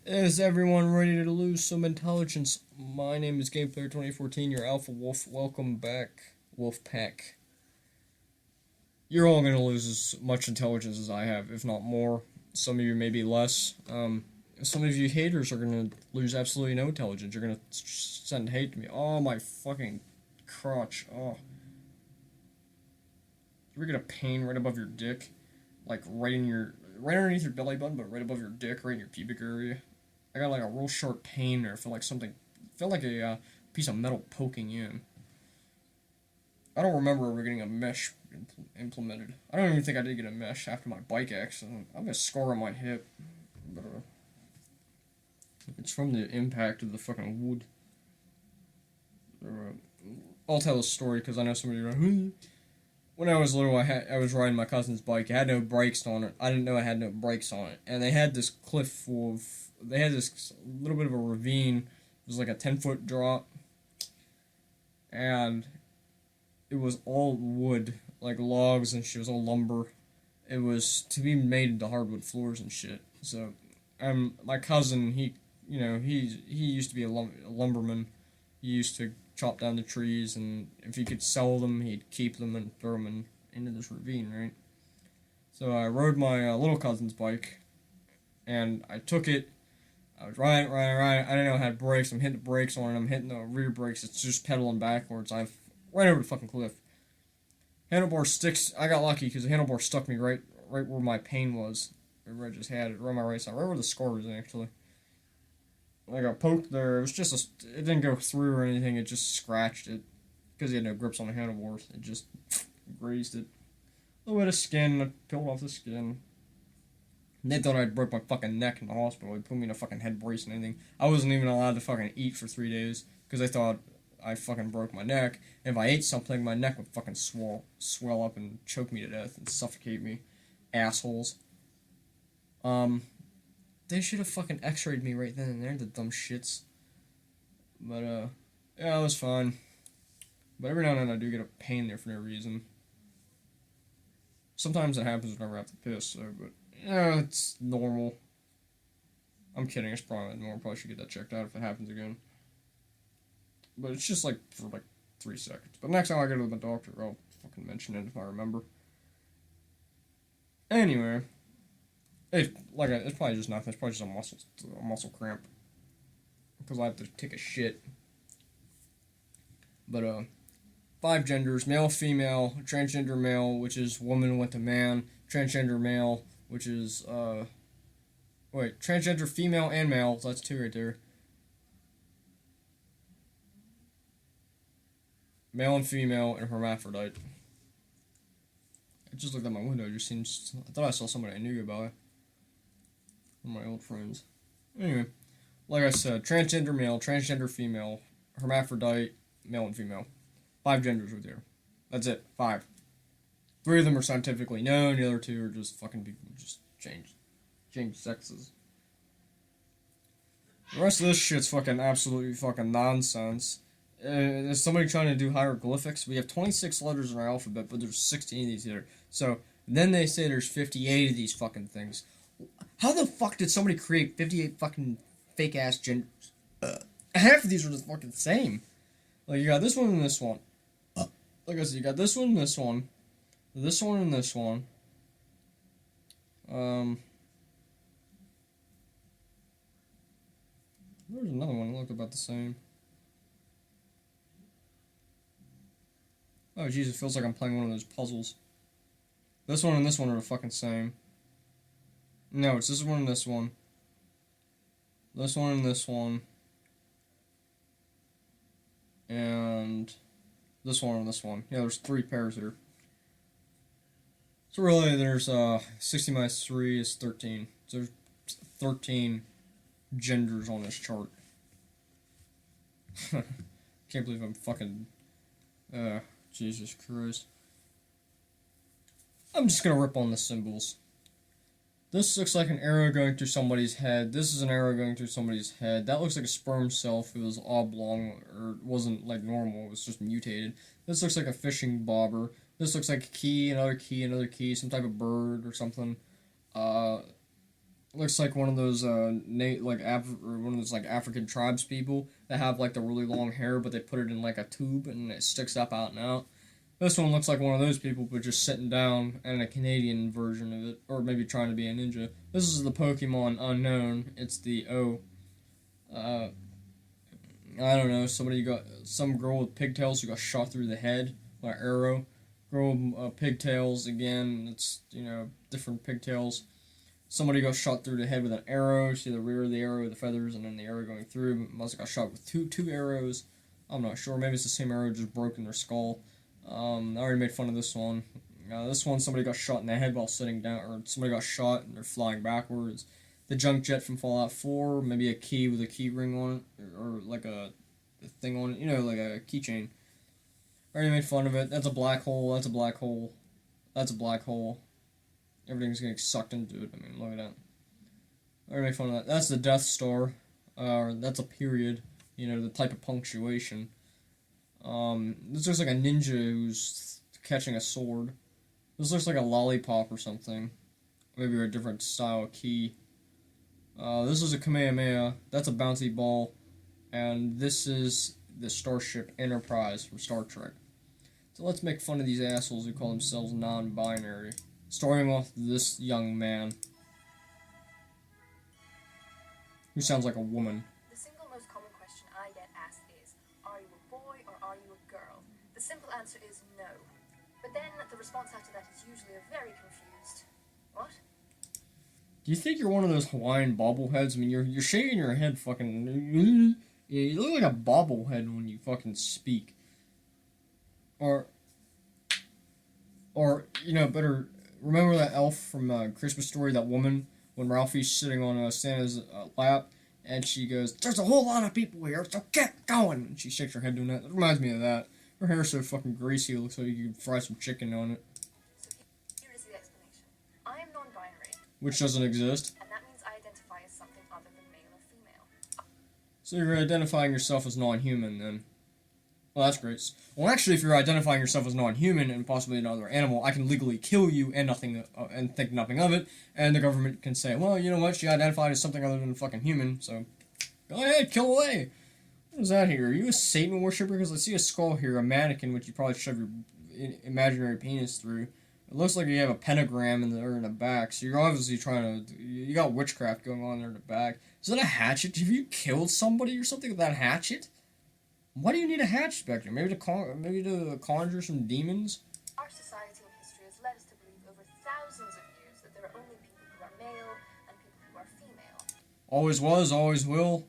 Is everyone ready to lose some intelligence? My name is GamePlayer 2014, your Alpha Wolf. Welcome back, Wolf Pack. You're all going to lose as much intelligence as I have, if not more. Some of you maybe less. Some of you haters are going to lose absolutely no intelligence. You're going to send hate to me. Oh, my fucking crotch. Oh. You ever get a pain right above your dick? Like right underneath your belly button, but right above your dick, right in your pubic area? I got like a real sharp pain there. Felt like a piece of metal poking in. I don't remember ever getting a mesh implemented. I don't even think I did get a mesh after my bike accident. I have a scar on my hip, but it's from the impact of the fucking wood. I'll tell a story because I know somebody. When I was little, I was riding my cousin's bike. It had no brakes on it. I didn't know it had no brakes on it, and they had this cliff full of. They had this little bit of a ravine. It was like a 10-foot drop, and it was all wood, like logs and shit. It was all lumber. It was to be made into hardwood floors and shit. So, my cousin, he used to be a lumberman. He used to chop down the trees, and if he could sell them, he'd keep them and throw them into this ravine, right? So I rode my little cousin's bike, and I took it. I was riding. I didn't know I had brakes. I'm hitting the brakes on it. I'm hitting the rear brakes. It's just pedaling backwards. I've right over the fucking cliff. Handlebar sticks. I got lucky because the handlebar stuck me right where my pain was. Where I just had it, right on my right side, right where the scar was actually. I got poked there. It was just it didn't go through or anything. It just scratched it because he had no grips on the handlebars. It just grazed it. A little bit of skin. I peeled off the skin. And they thought I broke my fucking neck in the hospital. They put me in a fucking head brace and everything. I wasn't even allowed to fucking eat for 3 days because they thought I fucking broke my neck. And if I ate something, my neck would fucking swell up and choke me to death and suffocate me. Assholes. Um, they should have fucking x-rayed me right then and there, the dumb shits. But, yeah, it was fine. But every now and then I do get a pain there for no reason. Sometimes it happens whenever I have to piss, so, but, yeah, it's normal. I'm kidding, it's probably not normal. Probably should get that checked out if it happens again. But it's just like for like 3 seconds. But next time I go to the doctor, I'll fucking mention it if I remember. Anyway, it's probably just nothing. It's probably just a muscle cramp because I have to take a shit. But 5 genders: male, female, transgender male, which is woman went to man, transgender male, which is transgender female and male. So that's 2 right there. Male and female and hermaphrodite. I just looked at my window. It just seems. I thought I saw somebody I knew goodbye. One of my old friends. Anyway, like I said, transgender male, transgender female, hermaphrodite, male and female. 5 genders are there. That's it. 5. 3 of them are scientifically known. The other 2 are just fucking people who just change sexes. The rest of this shit's fucking absolutely fucking nonsense. There's somebody trying to do hieroglyphics. We have 26 letters in our alphabet, but there's 16 of these here. So then they say there's 58 of these fucking things. How the fuck did somebody create 58 fucking fake ass genders? Half of these are just fucking the same. Like you got this one and this one. Like I said, you got this one and this one. This one and this one. There's another one that looked about the same. Oh, Jesus, it feels like I'm playing one of those puzzles. This one and this one are the fucking same. No, it's this one and this one. This one and this one. And this one and this one. Yeah, there's 3 pairs here. So really, there's 60 minus 3 is 13. So there's 13 genders on this chart. Can't believe I'm fucking... Jesus Christ. I'm just gonna rip on the symbols. This looks like an arrow going through somebody's head. This is an arrow going through somebody's head. That looks like a sperm cell if it was oblong, or wasn't like normal, it was just mutated. This looks like a fishing bobber. This looks like a key, another key, another key, some type of bird or something. Looks like one of those one of those like African tribes people that have like the really long hair, but they put it in like a tube and it sticks up out and out. This one looks like one of those people, but just sitting down, and a Canadian version of it, or maybe trying to be a ninja. This is the Pokemon Unknown. It's the uh, I don't know. Some girl with pigtails who got shot through the head by an arrow. Girl with pigtails again. It's different pigtails. Somebody got shot through the head with an arrow. See the rear of the arrow, the feathers, and then the arrow going through. Must have got shot with two arrows. I'm not sure. Maybe it's the same arrow, just broke in their skull. I already made fun of this one. This one, somebody got shot in the head while sitting down, or somebody got shot and they're flying backwards. The junk jet from Fallout 4, maybe a key with a key ring on it, or like a thing on it, like a keychain. I already made fun of it. That's a black hole. That's a black hole. That's a black hole. Everything's getting sucked into it. I mean, look at that. I already made fun of that. That's the Death Star. That's a period. The type of punctuation. This looks like a ninja who's catching a sword. This looks like a lollipop or something. Maybe a different style key. This is a Kamehameha. That's a bouncy ball. And this is the Starship Enterprise from Star Trek. So let's make fun of these assholes who call themselves non-binary. Starting off with this young man. Who sounds like a woman. The single most common question I get asked is, are you a boy or are you a girl? The simple answer is no. But then the response after that is usually a very confused, what? Do you think you're one of those Hawaiian bobbleheads? I mean, you're shaking your head fucking... You look like a bobblehead when you fucking speak. Or better... Remember that elf from Christmas Story, that woman, when Ralphie's sitting on Santa's lap, and she goes, "There's a whole lot of people here, so get going!" And she shakes her head doing that. That reminds me of that. Her hair's so fucking greasy, it looks like you could fry some chicken on it. So here is the explanation. I am non-binary. Which doesn't exist. And that means I identify as something other than male or female. So you're identifying yourself as non-human, then. Well, that's great. Well, actually, if you're identifying yourself as non-human and possibly another animal, I can legally kill you and think nothing of it, and the government can say, well, you know what, she identified as something other than a fucking human, so go ahead, kill away. What is that here? Are you a Satan worshiper? Because I see a skull here, a mannequin, which you probably shove your imaginary penis through. It looks like you have a pentagram in the back, so you're obviously trying to... You got witchcraft going on there in the back. Is that a hatchet? Have you killed somebody or something with that hatchet? Why do you need a hatchet back there? Maybe to conjure some demons? Our society and history has led us to believe over thousands of years that there are only people who are male and people who are female. Always was, always will.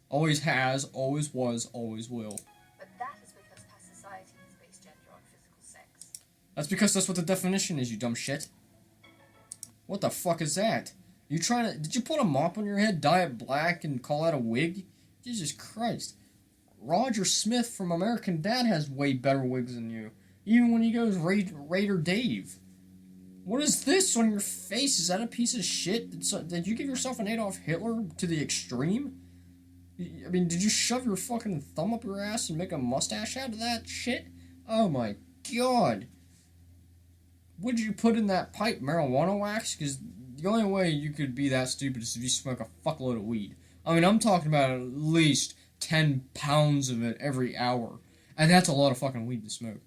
Always has, always was, always will. But that is because past society has based gender on physical sex. That's because that's what the definition is, you dumb shit. What the fuck is that? You trying to... Did you put a mop on your head, dye it black, and call that a wig? Jesus Christ. Roger Smith from American Dad has way better wigs than you. Even when he goes Raider Dave. What is this on your face? Is that a piece of shit? Did you give yourself an Adolf Hitler to the extreme? I mean, did you shove your fucking thumb up your ass and make a mustache out of that shit? Oh my god. What did you put in that pipe? Marijuana wax? Because the only way you could be that stupid is if you smoke a fuckload of weed. I mean, I'm talking about at least 10 pounds of it every hour. And that's a lot of fucking weed to smoke.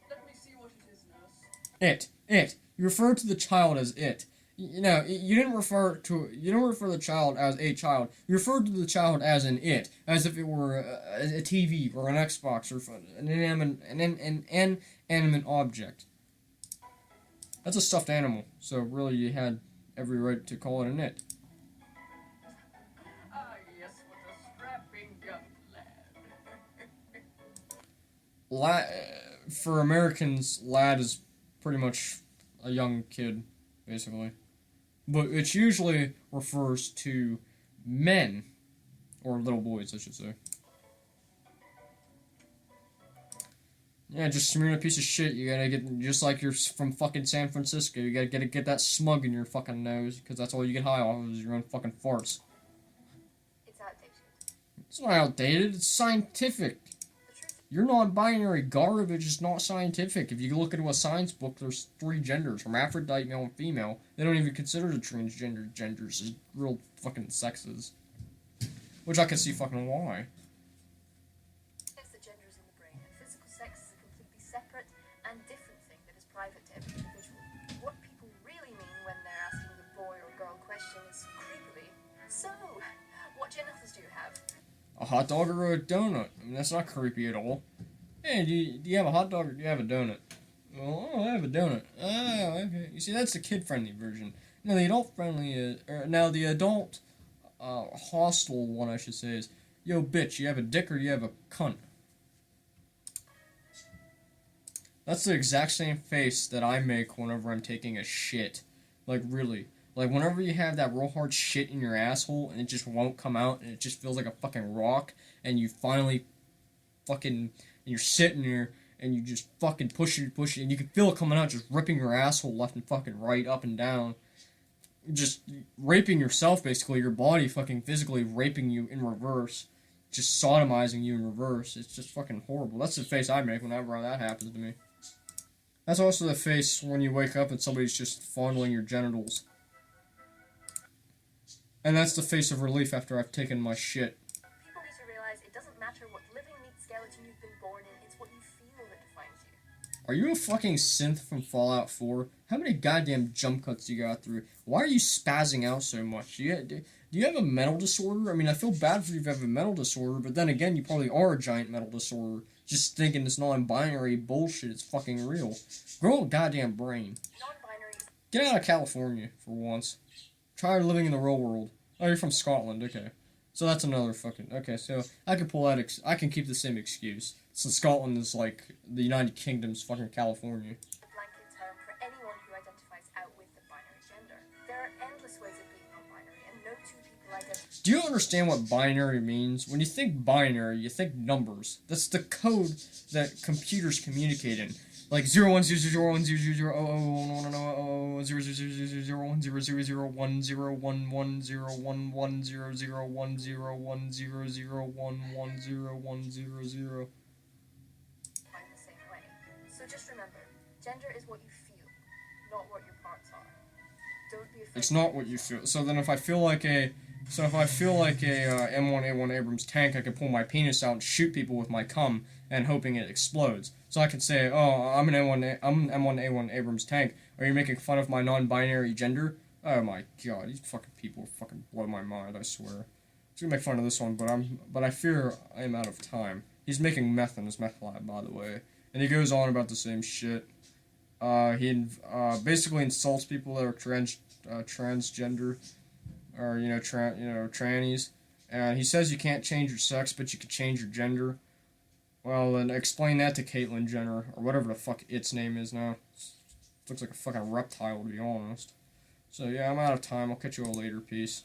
Let me see what it is, nurse. It. You refer to the child as it. You didn't refer the child as a child. You referred to the child as an it, as if it were a TV or an Xbox or an inanimate object. That's a stuffed animal, so really you had every right to call it an it. Yes, what a strapping young lad. For Americans, lad is pretty much a young kid, basically. But it usually refers to men, or little boys, I should say. Yeah, just smearing a piece of shit. You gotta get, just like you're from fucking San Francisco, you gotta get that smug in your fucking nose, because that's all you get high off of is your own fucking farts. It's outdated. It's not outdated, it's scientific. The truth Your non-binary garbage is not scientific. If you look into a science book, there's 3 genders: hermaphrodite, male, and female. They don't even consider the transgender genders as real fucking sexes. Which I can see fucking why. That gender is in the brain, and physical sex is a completely separate and different thing that is private to every individual. What people really mean when they're asking the boy or girl question is creepily, so, what genitals do you have? A hot dog or a donut? I mean, that's not creepy at all. Hey, do you have a hot dog or do you have a donut? Well, I have a donut. Oh, okay. You see, that's the kid-friendly version. Now, the adult-friendly is... now, the adult... hostile one, I should say, is, yo, bitch, you have a dick or you have a cunt? That's the exact same face that I make whenever I'm taking a shit. Like, really. Like, whenever you have that real hard shit in your asshole and it just won't come out and it just feels like a fucking rock and you finally fucking... and you're sitting there and you just fucking push it and you can feel it coming out, just ripping your asshole left and fucking right, up and down. Just raping yourself, basically. Your body fucking physically raping you in reverse. Just sodomizing you in reverse. It's just fucking horrible. That's the face I make whenever that happens to me. That's also the face when you wake up and somebody's just fondling your genitals. And that's the face of relief after I've taken my shit. People need to realize it doesn't matter what living meat skeleton you've been born in, it's what you feel that defines you. Are you a fucking synth from Fallout 4? How many goddamn jump cuts you got through? Why are you spazzing out so much? Do you have a mental disorder? I mean, I feel bad for you if you have a mental disorder, but then again, you probably are a giant mental disorder. Just thinking this non-binary bullshit is fucking real. Grow a goddamn brain. Non-binary. Get out of California, for once. Try living in the real world. Oh, you're from Scotland, okay. So that's another fucking... Okay, so I can pull that... I can keep the same excuse. So Scotland is like the United Kingdom's fucking California. A blanket term for anyone who identifies out with the binary gender. There are endless ways of being non-binary, and no two people identify... Do you understand what binary means? When you think binary, you think numbers. That's the code that computers communicate in. Like 0100000000010010101010100100100100100. in the same way. So just remember, gender is what you feel, not what your parts are. Don't be afraid. It's not what you feel. So then if I feel like a M1A1 Abrams tank, I can pull my penis out and shoot people with my cum and hoping it explodes. So I can say, oh, I'm an M1A1 Abrams tank. Are you making fun of my non-binary gender? Oh my god, these fucking people fucking blow my mind, I swear. I'm just gonna make fun of this one, but I fear I am out of time. He's making meth in his meth lab, by the way. And he goes on about the same shit. He basically insults people that are transgender, or trannies, and he says you can't change your sex, but you can change your gender. Well, then explain that to Caitlyn Jenner, or whatever the fuck its name is now. Looks like a fucking reptile, to be honest. So yeah, I'm out of time. I'll catch you all later. Peace.